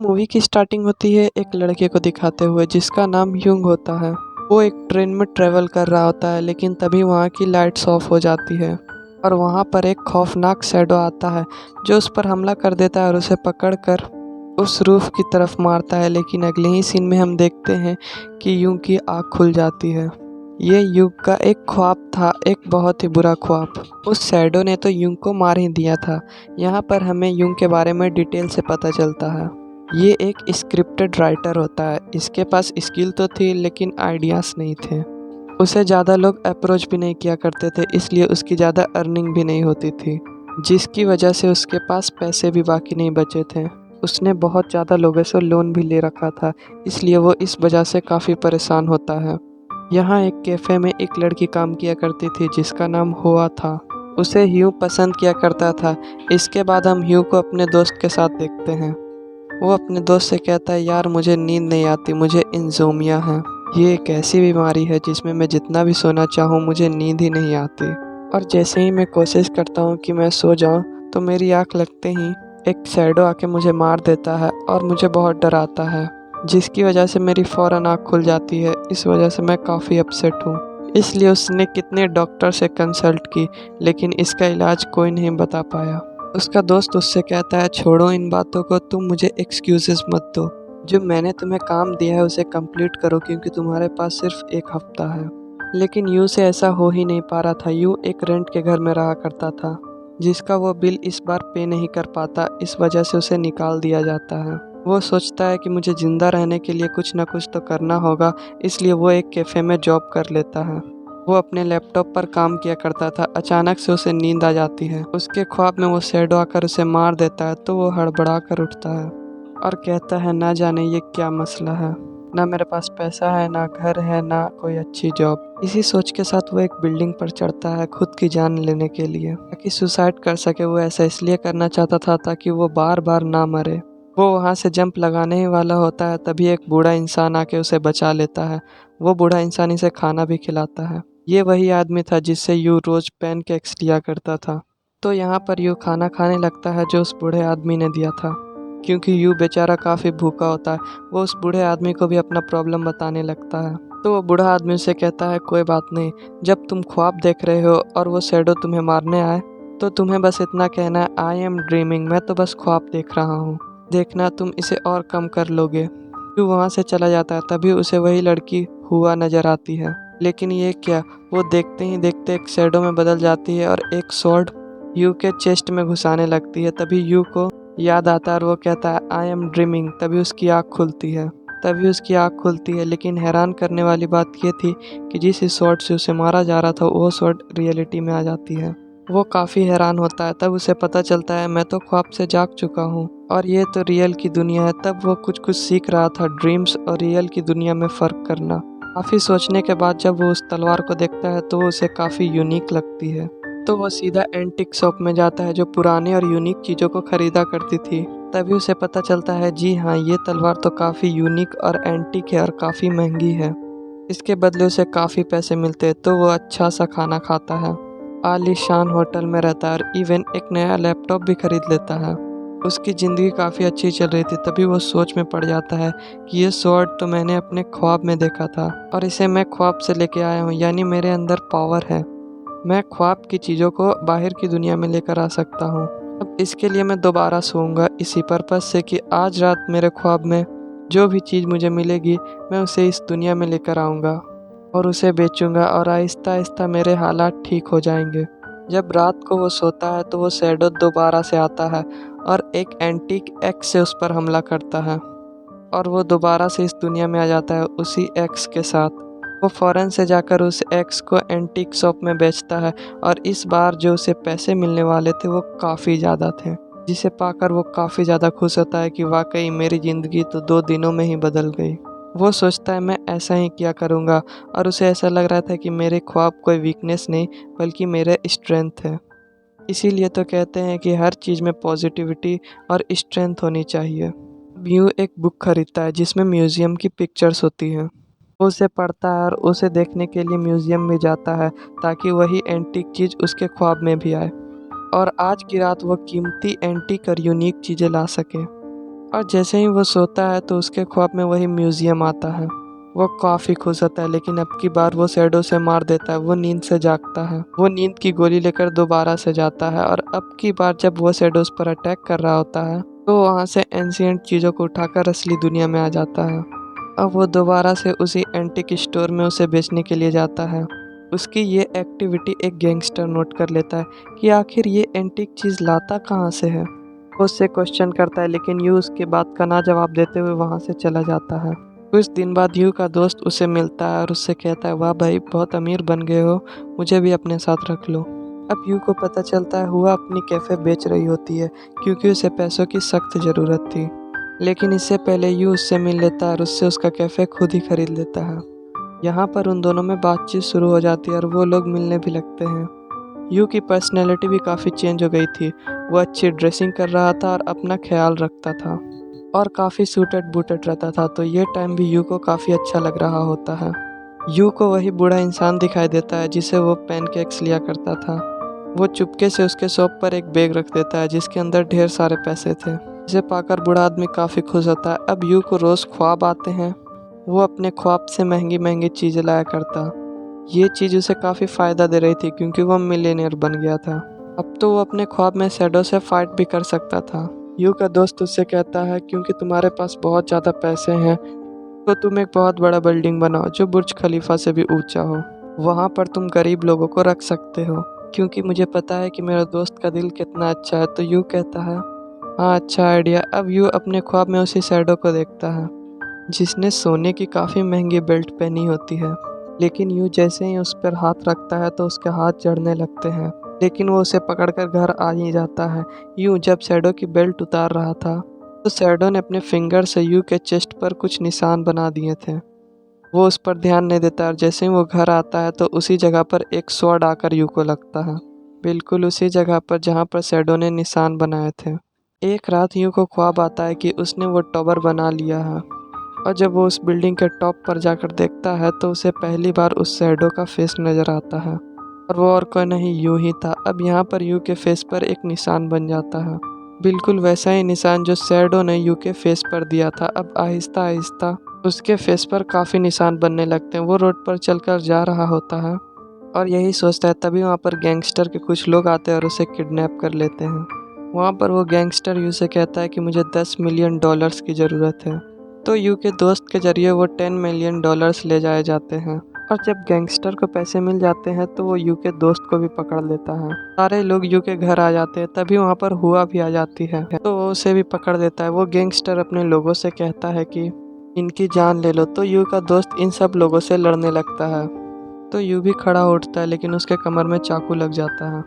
Movie की starting होती है एक लड़के को दिखाते हुए जिसका नाम युंग होता है। वो एक ट्रेन में ट्रेवल कर रहा होता है, लेकिन तभी वहाँ की लाइट्स ऑफ हो जाती है और वहाँ पर एक खौफनाक शैडो आता है जो उस पर हमला कर देता है और उसे पकड़कर उस रूफ की तरफ मारता है। लेकिन अगले ही सीन में हम देखते हैं कि युंग की आँख खुल जाती है। ये युंग का एक ख्वाब था, एक बहुत ही बुरा ख्वाब। उस शैडो ने तो युंग को मार ही दिया था। यहाँ पर हमें युंग के बारे में डिटेल से पता चलता है। ये एक स्क्रिप्टेड राइटर होता है। इसके पास स्किल तो थी लेकिन आइडियाज़ नहीं थे। उसे ज़्यादा लोग अप्रोच भी नहीं किया करते थे, इसलिए उसकी ज़्यादा अर्निंग भी नहीं होती थी, जिसकी वजह से उसके पास पैसे भी बाकी नहीं बचे थे। उसने बहुत ज़्यादा लोगों से लोन भी ले रखा था, इसलिए वो इस वजह से काफ़ी परेशान होता है। यहाँ एक कैफ़े में एक लड़की काम किया करती थी जिसका नाम हुआ था। उसे ह्यू पसंद किया करता था। इसके बाद हम ह्यू को अपने दोस्त के साथ देखते हैं। वो अपने दोस्त से कहता है, यार मुझे नींद नहीं आती, मुझे इंसोम्निया है। ये एक ऐसी बीमारी है जिसमें मैं जितना भी सोना चाहूँ मुझे नींद ही नहीं आती। और जैसे ही मैं कोशिश करता हूँ कि मैं सो जाऊँ तो मेरी आँख लगते ही एक शैडो आके मुझे मार देता है और मुझे बहुत डर आता है, जिसकी वजह से मेरी फ़ौरन आँख खुल जाती है। इस वजह से मैं काफ़ी अपसेट हूँ। इसलिए उसने कितने डॉक्टर से कंसल्ट की, लेकिन इसका इलाज कोई नहीं बता पाया। उसका दोस्त उससे कहता है, छोड़ो इन बातों को, तुम मुझे एक्सक्यूज़ेस मत दो। जो मैंने तुम्हें काम दिया है उसे कंप्लीट करो, क्योंकि तुम्हारे पास सिर्फ एक हफ्ता है। लेकिन यूँ से ऐसा हो ही नहीं पा रहा था। यूँ एक रेंट के घर में रहा करता था जिसका वो बिल इस बार पे नहीं कर पाता। इस वजह से उसे निकाल दिया जाता है। वो सोचता है कि मुझे ज़िंदा रहने के लिए कुछ ना कुछ तो करना होगा, इसलिए वो एक कैफ़े में जॉब कर लेता है। वो अपने लैपटॉप पर काम किया करता था। अचानक से उसे नींद आ जाती है। उसके ख्वाब में वो शैडो आकर उसे मार देता है, तो वो हड़बड़ा कर उठता है और कहता है, ना जाने ये क्या मसला है। ना मेरे पास पैसा है, ना घर है, ना कोई अच्छी जॉब। इसी सोच के साथ वो एक बिल्डिंग पर चढ़ता है खुद की जान लेने के लिए, ताकि सुसाइड कर सके। वो ऐसा इसलिए करना चाहता था ताकि वो बार बार ना मरे। वो वहाँ से जंप लगाने ही वाला होता है, तभी एक बूढ़ा इंसान आके उसे बचा लेता है। वो बूढ़ा इंसान इसे खाना भी खिलाता है। ये वही आदमी था जिससे यू रोज़ पैनकेक्स लिया करता था। तो यहाँ पर यू खाना खाने लगता है जो उस बूढ़े आदमी ने दिया था, क्योंकि यू बेचारा काफ़ी भूखा होता है। वो उस बूढ़े आदमी को भी अपना प्रॉब्लम बताने लगता है। तो वो बूढ़ा आदमी उसे कहता है, कोई बात नहीं, जब तुम ख्वाब देख रहे हो और वो शैडो तुम्हें मारने आए तो तुम्हें बस इतना कहना है, आई एम ड्रीमिंग, मैं तो बस ख्वाब देख रहा हूँ। देखना तुम इसे और कम कर लोगे। यू वहाँ से चला जाता है। तभी उसे वही लड़की हुआ नजर आती है। लेकिन ये क्या, वो देखते ही देखते एक शैडो में बदल जाती है और एक स्वॉर्ड यू के चेस्ट में घुसाने लगती है। तभी यू को याद आता है और वो कहता है, आई एम ड्रीमिंग। तभी उसकी आँख खुलती है। लेकिन हैरान करने वाली बात ये थी कि जिस स्वॉर्ड से उसे मारा जा रहा था वो स्वॉर्ड रियलिटी में आ जाती है। वो काफ़ी हैरान होता है। तब उसे पता चलता है, मैं तो ख्वाब से जाग चुका हूँ और ये तो रियल की दुनिया है। तब वो कुछ कुछ सीख रहा था, ड्रीम्स और रियल की दुनिया में फ़र्क करना। काफ़ी सोचने के बाद जब वो उस तलवार को देखता है तो उसे काफ़ी यूनिक लगती है। तो वो सीधा एंटीक शॉप में जाता है जो पुरानी और यूनिक चीज़ों को खरीदा करती थी। तभी उसे पता चलता है, जी हाँ, ये तलवार तो काफ़ी यूनिक और एंटीक है और काफ़ी महंगी है। इसके बदले उसे काफ़ी पैसे मिलते हैं। तो वो अच्छा सा खाना खाता है, आलीशान होटल में रहता है और इवन एक नया लैपटॉप भी खरीद लेता है। उसकी ज़िंदगी काफ़ी अच्छी चल रही थी। तभी वो सोच में पड़ जाता है कि ये स्वॉर्ड तो मैंने अपने ख्वाब में देखा था और इसे मैं ख्वाब से लेके आया हूँ, यानी मेरे अंदर पावर है। मैं ख्वाब की चीज़ों को बाहर की दुनिया में लेकर आ सकता हूँ। अब इसके लिए मैं दोबारा सोऊंगा इसी पर्पज़ से कि आज रात मेरे ख्वाब में जो भी चीज़ मुझे मिलेगी मैं उसे इस दुनिया में लेकर आऊँगा और उसे बेचूंगा और आहिस्ता आहिस्ता मेरे हालात ठीक हो जाएंगे। जब रात को वो सोता है तो वो शैडो दोबारा से आता है और एक एंटीक एक्स से उस पर हमला करता है और वो दोबारा से इस दुनिया में आ जाता है उसी एक्स के साथ। वो फ़ौरन से जाकर उस एक्स को एंटीक शॉप में बेचता है और इस बार जो उसे पैसे मिलने वाले थे वो काफ़ी ज़्यादा थे, जिसे पाकर वो काफ़ी ज़्यादा खुश होता है कि वाकई मेरी ज़िंदगी तो 2 दिनों में ही बदल गई। वो सोचता है, मैं ऐसा ही किया करूँगा और उसे ऐसा लग रहा था कि मेरे ख्वाब कोई वीकनेस नहीं बल्कि मेरे स्ट्रेंथ है। इसीलिए तो कहते हैं कि हर चीज़ में पॉजिटिविटी और स्ट्रेंथ होनी चाहिए। व्यू एक बुक खरीदता है जिसमें म्यूज़ियम की पिक्चर्स होती हैं। वो उसे पढ़ता है और उसे देखने के लिए म्यूज़ियम में जाता है ताकि वही एंटीक चीज़ उसके ख्वाब में भी आए और आज की रात वो कीमती एंटीक और यूनिक चीज़ें ला सके। और जैसे ही वो सोता है तो उसके ख्वाब में वही म्यूजियम आता है। वो काफ़ी खुश होता है, लेकिन अब की बार वो शैडो से मार देता है। वो नींद से जागता है, वो नींद की गोली लेकर दोबारा से जाता है, और अब की बार जब वो शैडो उस पर अटैक कर रहा होता है तो वहाँ से एंशिएंट चीज़ों को उठाकर असली दुनिया में आ जाता है। अब वो दोबारा से उसी एंटिक स्टोर में उसे बेचने के लिए जाता है। उसकी ये एक्टिविटी एक गैंगस्टर नोट कर लेता है कि आखिर ये एंटिक चीज़ लाता कहाँ से है। वो उससे क्वेश्चन करता है, लेकिन यू उसकी बात का ना जवाब देते हुए वहाँ से चला जाता है। कुछ दिन बाद यू का दोस्त उसे मिलता है और उससे कहता है, वाह भाई, बहुत अमीर बन गए हो, मुझे भी अपने साथ रख लो। अब यू को पता चलता है हुआ अपनी कैफ़े बेच रही होती है क्योंकि उसे पैसों की सख्त ज़रूरत थी। लेकिन इससे पहले यू उससे मिल लेता है और उससे उसका कैफ़े खुद ही खरीद लेता है। यहाँ पर उन दोनों में बातचीत शुरू हो जाती है और वो लोग मिलने भी लगते हैं। यू की पर्सनैलिटी भी काफ़ी चेंज हो गई थी। वो अच्छी ड्रेसिंग कर रहा था और अपना ख्याल रखता था और काफ़ी सूटेड बूटेड रहता था, तो ये टाइम भी यू को काफ़ी अच्छा लग रहा होता है। यू को वही बूढ़ा इंसान दिखाई देता है जिसे वो पैनकेक्स लिया करता था। वो चुपके से उसके शॉप पर एक बैग रख देता है जिसके अंदर ढेर सारे पैसे थे। इसे पाकर बूढ़ा आदमी काफ़ी खुश होता है। अब यू को रोज़ ख्वाब आते हैं। वो अपने ख्वाब से महंगी महंगी चीज़ें लाया करता। ये चीज़ उसे काफ़ी फ़ायदा दे रही थी क्योंकि वो मिलियनेयर बन गया था। अब तो वो अपने ख्वाब में शैडो से फाइट भी कर सकता था। यू का दोस्त उससे कहता है, क्योंकि तुम्हारे पास बहुत ज़्यादा पैसे हैं तो तुम एक बहुत बड़ा बिल्डिंग बनाओ जो बुर्ज खलीफा से भी ऊंचा हो। वहाँ पर तुम गरीब लोगों को रख सकते हो, क्योंकि मुझे पता है कि मेरे दोस्त का दिल कितना अच्छा है। तो यू कहता है, हाँ, अच्छा आइडिया। अब यू अपने ख्वाब में उसी शैडो को देखता है जिसने सोने की काफ़ी महंगी बेल्ट पहनी होती है। लेकिन यूँ जैसे ही उस पर हाथ रखता है तो उसके हाथ जड़ने लगते हैं, लेकिन वो उसे पकड़कर घर आ ही जाता है। यूँ जब शैडो की बेल्ट उतार रहा था तो शैडो ने अपने फिंगर से यू के चेस्ट पर कुछ निशान बना दिए थे। वो उस पर ध्यान नहीं देता और जैसे ही वो घर आता है तो उसी जगह पर एक स्वॉर्ड आकर यू को लगता है, बिल्कुल उसी जगह पर जहाँ पर शैडो ने निशान बनाए थे। एक रात यू को ख्वाब आता है कि उसने वो टॉवर बना लिया है, और जब वो उस बिल्डिंग के टॉप पर जाकर देखता है तो उसे पहली बार उस शैडो का फेस नज़र आता है, और वो और कोई नहीं, यू ही था। अब यहाँ पर यू के फेस पर एक निशान बन जाता है, बिल्कुल वैसा ही निशान जो शैडो ने यू के फेस पर दिया था। अब आहिस्ता आहिस्ता उसके फेस पर काफ़ी निशान बनने लगते हैं। वो रोड पर चलकर जा रहा होता है और यही सोचता है, तभी वहाँ पर गैंगस्टर के कुछ लोग आते हैं और उसे किडनैप कर लेते हैं। वहाँ पर वो गैंगस्टर यू से कहता है कि मुझे $10 मिलियन की ज़रूरत है। तो यू के दोस्त के जरिए वो $10 मिलियन ले जाए जाते हैं, और जब गैंगस्टर को पैसे मिल जाते हैं तो वो यू के दोस्त को भी पकड़ लेता है। सारे लोग यू के घर आ जाते हैं, तभी वहाँ पर हुआ भी आ जाती है तो वो उसे भी पकड़ देता है। वो गैंगस्टर अपने लोगों से कहता है कि इनकी जान ले लो, तो यू का दोस्त इन सब लोगों से लड़ने लगता है। तो यू भी खड़ा उठता है, लेकिन उसके कमर में चाकू लग जाता है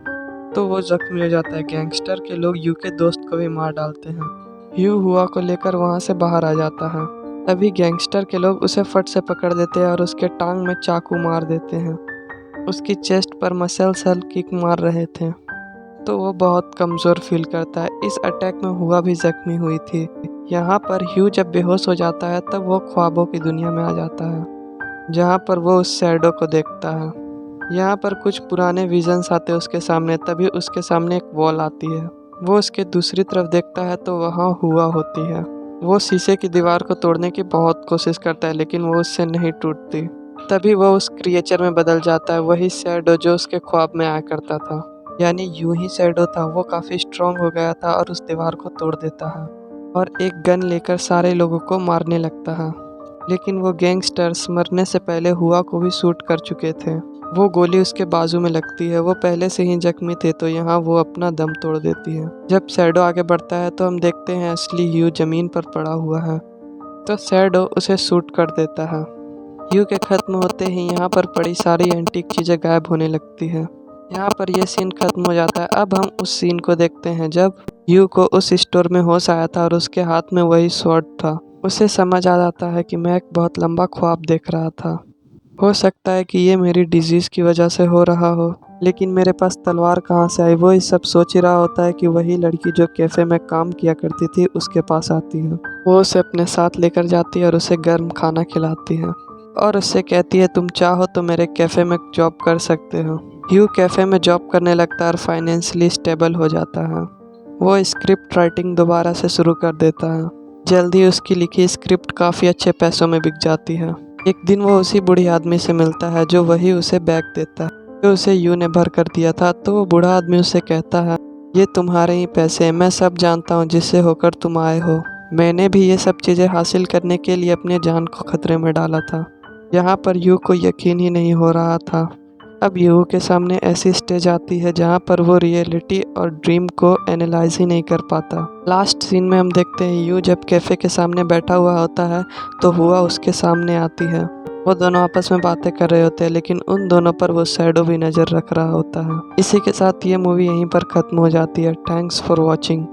तो वो जख्मी हो जाता है। गैंगस्टर के लोग यू के दोस्त को भी मार डालते हैं। यू हुआ को लेकर वहाँ से बाहर आ जाता है, तभी गैंगस्टर के लोग उसे फट से पकड़ देते हैं और उसके टांग में चाकू मार देते हैं। उसकी चेस्ट पर मसलसल किक मार रहे थे, तो वो बहुत कमज़ोर फील करता है। इस अटैक में हुआ भी जख्मी हुई थी। यहाँ पर ह्यू जब बेहोश हो जाता है तब वो ख्वाबों की दुनिया में आ जाता है, जहाँ पर वो उस शैडो को देखता है। यहाँ पर कुछ पुराने विजन्स आते हैं उसके सामने, तभी उसके सामने एक वॉल आती है। वो उसके दूसरी तरफ देखता है तो वहाँ हुआ होती है। वो शीशे की दीवार को तोड़ने की बहुत कोशिश करता है, लेकिन वो उससे नहीं टूटती। तभी वो उस क्रिएचर में बदल जाता है, वही शैडो जो उसके ख्वाब में आया करता था। यानी यूं ही शैडो था। वो काफ़ी स्ट्रांग हो गया था और उस दीवार को तोड़ देता है और एक गन लेकर सारे लोगों को मारने लगता है। लेकिन वो गैंगस्टर्स मरने से पहले हुआ को भी शूट कर चुके थे। वो गोली उसके बाजू में लगती है। वो पहले से ही जख्मी थे, तो यहाँ वो अपना दम तोड़ देती है। जब शैडो आगे बढ़ता है तो हम देखते हैं असली ह्यू जमीन पर पड़ा हुआ है, तो शैडो उसे शूट कर देता है। ह्यू के खत्म होते ही यहाँ पर पड़ी सारी एंटीक चीज़ें गायब होने लगती है। यहाँ पर यह सीन खत्म हो जाता है। अब हम उस सीन को देखते हैं जब ह्यू को उस स्टोर में होश आया था और उसके हाथ में वही स्वॉर्ड था। उसे समझ आ जाता है कि मैं एक बहुत लंबा ख्वाब देख रहा था। हो सकता है कि ये मेरी डिजीज़ की वजह से हो रहा हो, लेकिन मेरे पास तलवार कहाँ से आई। वो इस सब सोच ही रहा होता है कि वही लड़की जो कैफ़े में काम किया करती थी उसके पास आती है। वो उसे अपने साथ लेकर जाती है और उसे गर्म खाना खिलाती है और उससे कहती है, तुम चाहो तो मेरे कैफ़े में जॉब कर सकते हो। ह्यू कैफ़े में जॉब करने लगता है और फाइनेंशियली स्टेबल हो जाता है। वो स्क्रिप्ट राइटिंग दोबारा से शुरू कर देता है जल्दी ही उसकी लिखी स्क्रिप्ट काफ़ी अच्छे पैसों में बिक जाती है। एक दिन वो उसी बूढ़ी आदमी से मिलता है जो वही उसे बैग देता है जो उसे यू ने भर कर दिया था। तो वो बूढ़ा आदमी उसे कहता है, ये तुम्हारे ही पैसे हैं, मैं सब जानता हूँ जिससे होकर तुम आए हो। मैंने भी ये सब चीज़ें हासिल करने के लिए अपने जान को खतरे में डाला था। यहाँ पर यू को यकीन ही नहीं हो रहा था। अब यू के सामने ऐसी स्टेज आती है जहाँ पर वो रियलिटी और ड्रीम को एनालाइज ही नहीं कर पाता। लास्ट सीन में हम देखते हैं यू जब कैफ़े के सामने बैठा हुआ होता है तो हुआ उसके सामने आती है। वो दोनों आपस में बातें कर रहे होते हैं लेकिन उन दोनों पर वो शैडो भी नज़र रख रहा होता है। इसी के साथ ये मूवी यहीं पर ख़त्म हो जाती है। Thanks for watching.